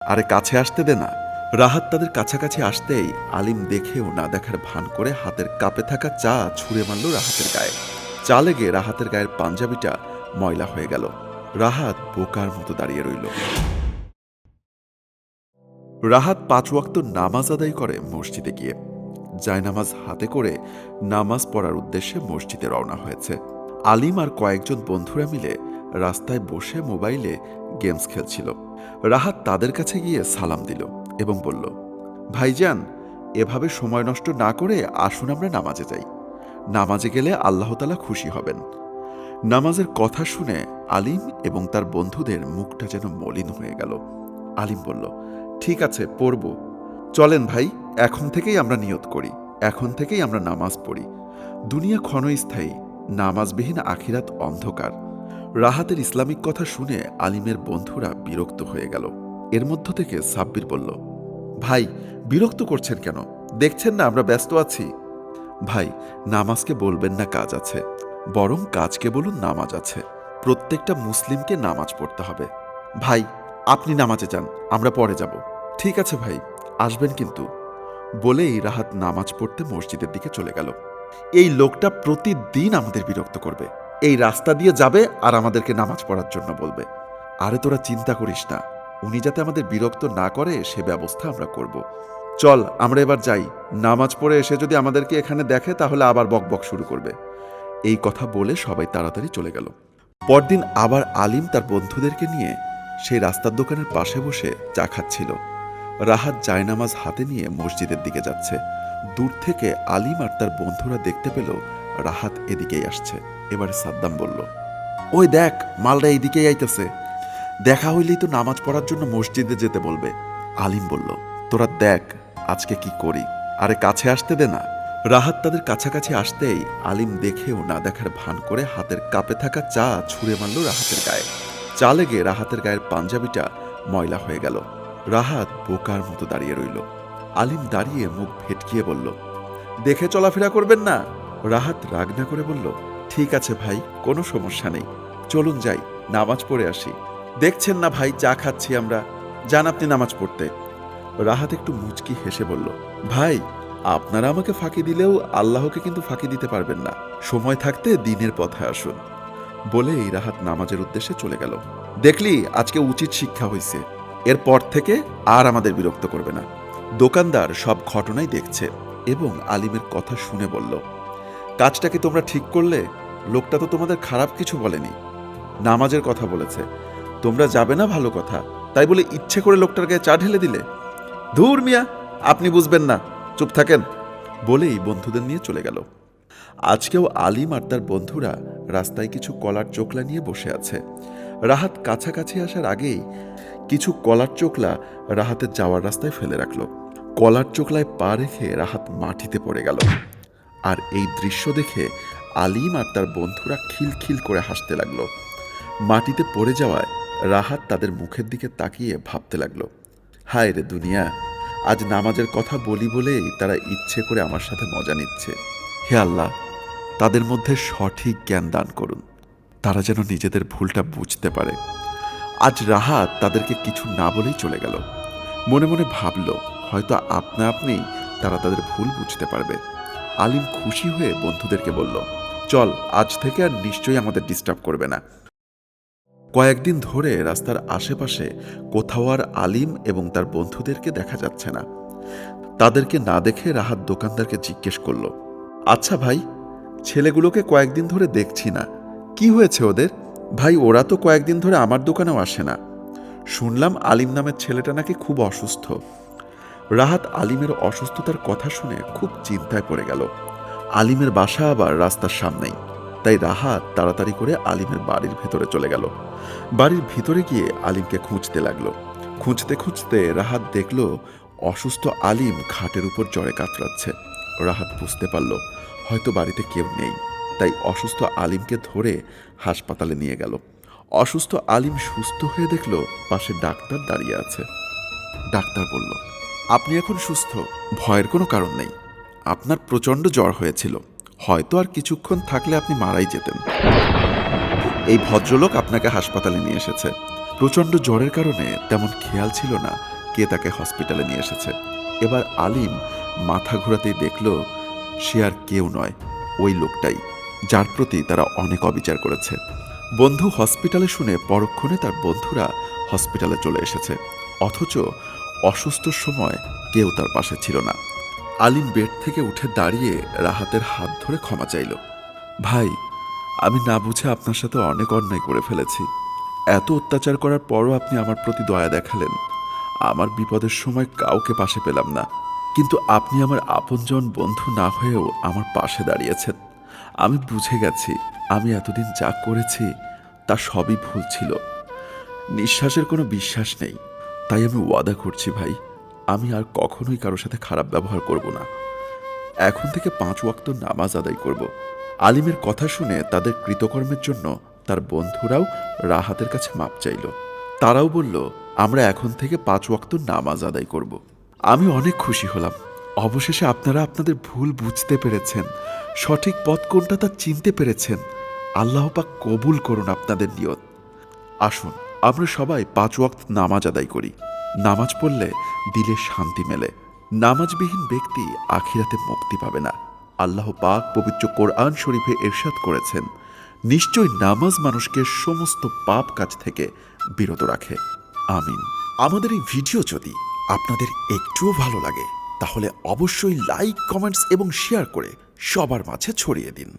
আরে কাছে আসতে দে না। রাহাত তাদের কাছাকাছি আসতেই আলিম দেখেও না দেখার ভান করে হাতের কাপে থাকা চা ছুঁড়ে মারল রাহাতের গায়ে। চা লেগে রাহাতের গায়ের পাঞ্জাবিটা ময়লা হয়ে গেল। রাহাত বোকার মতো দাঁড়িয়ে রইল। রাহাত ৫ ওয়াক্ত নামাজ আদায় করে মসজিদে গিয়ে। জায়নামাজ হাতে করে নামাজ পড়ার উদ্দেশ্যে মসজিদে রওনা হয়েছে। আলিম আর কয়েকজন বন্ধুরা মিলে রাস্তায় বসে মোবাইলে গেমস খেলছিল। রাহাত তাদের কাছে গিয়ে সালাম দিল এবং বলল, ভাইজান, এভাবে সময় নষ্ট না করে আসুন আমরা নামাজে যাই। নামাজে গেলে আল্লাহ তাআলা খুশি হবেন। নামাজের কথা শুনে আলিম এবং তার বন্ধুদের মুখটা যেন মলিন হয়ে গেল। আলিম বলল, ঠিক আছে, পড়ব। চলেন ভাই, এখন থেকেই আমরা নিয়ত করি, এখন থেকেই আমরা নামাজ পড়ি। দুনিয়া ক্ষণস্থায়ী, নামাজবিহীন আখিরাত অন্ধকার। রাহাতের ইসলামিক কথা শুনে আলিমের বন্ধুরা বিরক্ত হয়ে গেল। এর মধ্য থেকে সাব্বির বলল, ভাই, বিরক্ত করছেন কেন? দেখছেন না আমরা ব্যস্ত আছি। ভাই, নামাজকে বলবেন না কাজ আছে, বরং কাজকে বলুন নামাজ আছে। প্রত্যেকটা মুসলিমকে নামাজ পড়তে হবে। ভাই, আপনি নামাজে যান, আমরা পরে যাব। ঠিক আছে ভাই, আসবেন কিন্তু। বলেই রাহাত নামাজ পড়তে মসজিদের দিকে চলে গেল। এই লোকটা প্রতিদিন আমাদের বিরক্ত করবে। এই রাস্তা দিয়ে যাবে আর আমাদেরকে নামাজ পড়ার জন্য বলবে। আরে তোরা চিন্তা করিস না, উনি যাতে আমাদের বিরক্ত না করে সে ব্যবস্থা আমরা করব। চল আমরা এবার যাই, নামাজ পড়ে এসে যদি আমাদেরকে এখানে দেখে তাহলে আবার বকবক শুরু করবে। এই কথা বলে সবাই তাড়াতাড়ি চলে গেল। পরদিন আবার আলিম তার বন্ধুদেরকে নিয়ে সেই রাস্তার দোকানের পাশে বসে চা খাচ্ছিল। রাহাত জায়নামাজ হাতে নিয়ে মসজিদের দিকে যাচ্ছে। দূর থেকে আলিম আর তার বন্ধুরা দেখতে পেল রাহাত এদিকেই আসছে। এবারে সাদ্দাম বলল, ওই দেখ, মালটা এইদিকেই আইতেছে। দেখা হইলেই তো নামাজ পড়ার জন্য মসজিদে যেতে বলবে। আলিম বলল, তোরা দেখ আজকে কি করি। আরে কাছে আসতে দে না। রাহাত তাদের কাছাকাছি আসতেই আলিম দেখেও না দেখার ভান করে হাতের কাপে থাকা চা ছুঁড়ে মারল রাহাতের গায়ে। চা লেগে রাহাতের গায়ের পাঞ্জাবিটা ময়লা হয়ে গেল। রাহাত বোকার মতো দাঁড়িয়ে রইল। আলিম দাঁড়িয়ে মুখ ভেটকিয়ে বলল, দেখে চলাফেরা করবেন না। রাহাত রাগ না করে বলল, ঠিক আছে ভাই, কোনো সমস্যা নেই, চলুন যাই, নামাজ পড়ে আসি। দেখছেন না ভাই, চা খাচ্ছি আমরা, যান আপনি নামাজ পড়তে। রাহাত একটু মুচকি হেসে বলল, ভাই, আপনারা আমাকে ফাঁকি দিলেও আল্লাহকে কিন্তু ফাঁকি দিতে পারবেন না। সময় থাকতে দিনের পথে আসুন। বলেই রাহাত নামাজের উদ্দেশ্যে চলে গেল। দেখলি, আজকে উচিত শিক্ষা হয়েছে, এরপর থেকে আর আমাদের বিরক্ত করবে না। দোকানদার সব ঘটনাই দেখছে এবং আলিমের কথা শুনে বলল, কাজটা কি তোমরা ঠিক করলে? লোকটা তো তোমাদের খারাপ কিছু বলেনি, নামাজের কথা বলেছে। তোমরা যাবে না ভালো কথা, তাই বলে ইচ্ছে করে লোকটার গায়ে চা ঢেলে দিলে? ধুর মিয়া, আপনি বুঝবেন না, চুপ থাকেন। বলেই বন্ধুদের নিয়ে চলে গেল। আজকেও আলিম আর তার বন্ধুরা রাস্তায় কিছু কলার চোখলা নিয়ে বসে আছে। রাহাত কাছাকাছি আসার আগেই কিছু কলার চোখলা রাহাতের যাওয়ার রাস্তায় ফেলে রাখল। কলার চোখলায় পা রেখে রাহাত মাটিতে পড়ে গেল। আর এই দৃশ্য দেখে আলিম আর তার বন্ধুরা খিলখিল করে হাসতে লাগলো। মাটিতে পড়ে যাওয়ায় রাহাত তাদের মুখের দিকে তাকিয়ে ভাবতে লাগলো, হায় রে দুনিয়া, আজ নামাজের কথা বলি বলেই তারা ইচ্ছে করে আমার সাথে মজা নিচ্ছে। হে আল্লাহ, তাদের মধ্যে সঠিক জ্ঞান দান করুন, তারা যেন নিজেদের ভুলটা বুঝতে পারে। আজ রাহাত তাদেরকে কিছু না বলেই চলে গেল। মনে মনে ভাবল, হয়তো আপনা আপনি তারা তাদের ভুল বুঝতে পারবে। আলিম খুশি হয়ে বন্ধুদেরকে বলল, চল, আজ থেকে আর নিশ্চয়ই আমাদের ডিস্টার্ব করবে না। কয়েকদিন ধরে রাস্তার আশেপাশে কোথাও আর আলিম এবং তার বন্ধুদেরকে দেখা যাচ্ছে না। তাদেরকে না দেখে রাহাত দোকানদারকে জিজ্ঞেস করল, আচ্ছা ভাই, ছেলেগুলোকে কয়েকদিন ধরে দেখছি না, কি হয়েছে ওদের? ভাই, ওরা তো কয়েকদিন ধরে আমার দোকানেও আসে না। শুনলাম আলিম নামের ছেলেটা নাকি খুব অসুস্থ। রাহাত আলিমের অসুস্থতার কথা শুনে খুব চিন্তায় পড়ে গেল। আলিমের বাসা আবার রাস্তার সামনেই, তাই রাহাত তাড়াতাড়ি করে আলিমের বাড়ির ভেতরে চলে গেল। বাড়ির ভিতরে গিয়ে আলিমকে খুঁজতে লাগলো। খুঁজতে খুঁজতে রাহাত দেখল অসুস্থ আলিম খাটের উপর জ্বরে কাতরাচ্ছে। রাহাত বুঝতে পারল হয়তো বাড়িতে কেউ নেই, তাই অসুস্থ আলিমকে ধরে হাসপাতালে নিয়ে গেল। অসুস্থ আলিম সুস্থ হয়ে দেখল পাশে ডাক্তার দাঁড়িয়ে আছে। ডাক্তার বলল, আপনি এখন সুস্থ, ভয়ের কোনো কারণ নেই। আপনার প্রচণ্ড জ্বর হয়েছিল, হয়তো আর কিছুক্ষণ থাকলে আপনি মারাই যেতেন। এই ভদ্রলোক আপনাকে হাসপাতালে নিয়ে এসেছে। প্রচণ্ড জ্বরের কারণে তেমন খেয়াল ছিল না কে তাকে হসপিটালে নিয়ে এসেছে। এবার আলিম মাথা ঘোরাতেই দেখল সে আর কেউ নয়, ওই লোকটাই যার প্রতি তারা অনেক অবিচার করেছে। বন্ধু হসপিটালে শুনে পরক্ষণে তার বন্ধুরা হসপিটালে চলে এসেছে, অথচ অসুস্থর সময় কেউ তার পাশে ছিল না। আলিম বেড থেকে উঠে দাঁড়িয়ে রাহাতের হাত ধরে ক্ষমা চাইল। ভাই, আমি না বুঝে আপনার সাথে অনেক অন্যায় করে ফেলেছি। এত অত্যাচার করার পরও আপনি আমার প্রতি দয়া দেখালেন। আমার বিপদের সময় কাউকে পাশে পেলাম না, কিন্তু আপনি আমার আপনজন বন্ধু না হয়েও আমার পাশে দাঁড়িয়েছেন। আমি বুঝে গেছি আমি এতদিন যা করেছি তা সবই ভুল ছিল। নিঃশ্বাসের কোনো বিশ্বাস নেই, তাই আমি ওয়াদা করছি ভাই, আমি আর কখনোই কারোর সাথে খারাপ ব্যবহার করব না। এখন থেকে 5 ওয়াক্ত নামাজ আদায় করব। আলিমের কথা শুনে তাদের কৃতকর্মের জন্য তার বন্ধুরাও রাহাতের কাছে মাপ চাইল। তারাও বলল, আমরা এখন থেকে 5 ওয়াক্ত নামাজ আদায় করব। আমি অনেক খুশি হলাম। অবশেষে আপনারা আপনাদের ভুল বুঝতে পেরেছেন, সঠিক পথ কোনটা তা চিনতে পেরেছেন। আল্লাহ পাক কবুল করুন আপনাদের নিয়ত। আসুন আমরা সবাই 5 ওয়াক্ত নামাজ আদায় করি। নামাজ পড়লে দিলে শান্তি মেলে। নামাজবিহীন ব্যক্তি আখিরাতে মুক্তি পাবে না। আল্লাহ পাক পবিত্র কোরআন শরীফে ইরশাদ করেছেন, নিশ্চয় নামাজ মানুষকে সমস্ত পাপ কাজ থেকে বিরত রাখে। আমিন। আমাদের এই ভিডিও যদি আপনাদের একটুও ভালো লাগে তাহলে অবশ্যই লাইক, কমেন্টস এবং শেয়ার করে সবার মাঝে ছড়িয়ে দিন।